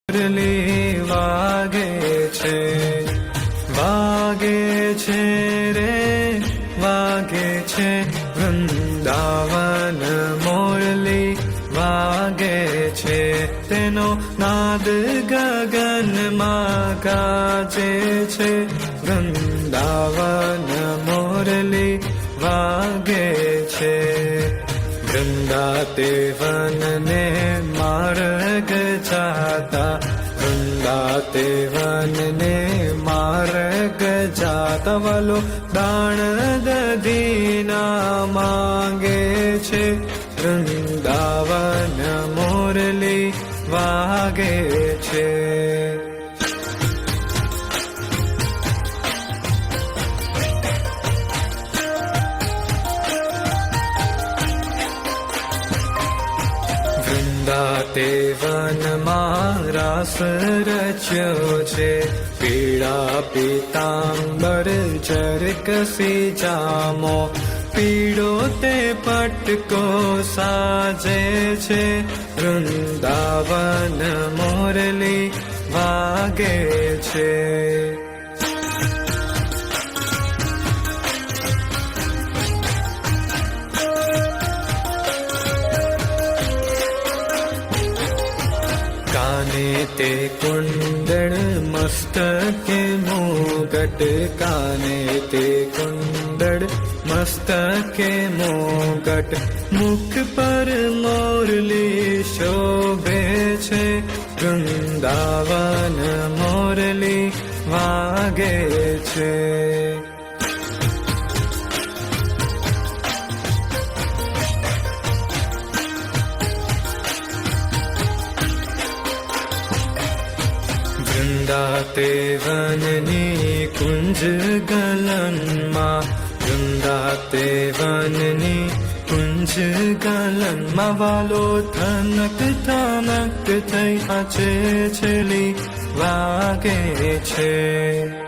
મુરલી વાગે છે રે વાગે છે વૃંદાવન મુરલી વાગે છે તેનો નાદ ગગનમાં ગાજે છે વૃંદાવન મુરલી વાગે છે વૃંદા તે વનને માર્ગ જાતા વૃંદા તે વનને માર્ગ જાતા વાલો દાણ દધીના માંગે છે વૃંદાવન મુરલી વાગે છે વૃંદા તે વનમાં રાસ રચ્યો છે પીળા પીતાંબર જરકસી જામો પીળો તે પટકો સાજે છે વૃંદાવન મુરલી વાગે છે કાને તે કુંડળ મસ્તકે મુગટ કાને તે કુંડળ મસ્તકે મુગટ મુખ પર મોરલી શોભે છે વૃંદાવન મુરલી વાગે છે વૃંદા તે વનની કુંજ ગલનમાં વૃંદા તે વનની કુંજ ગલનમાં વાલો થનક થનક થઈ છે છેલી વાગે છે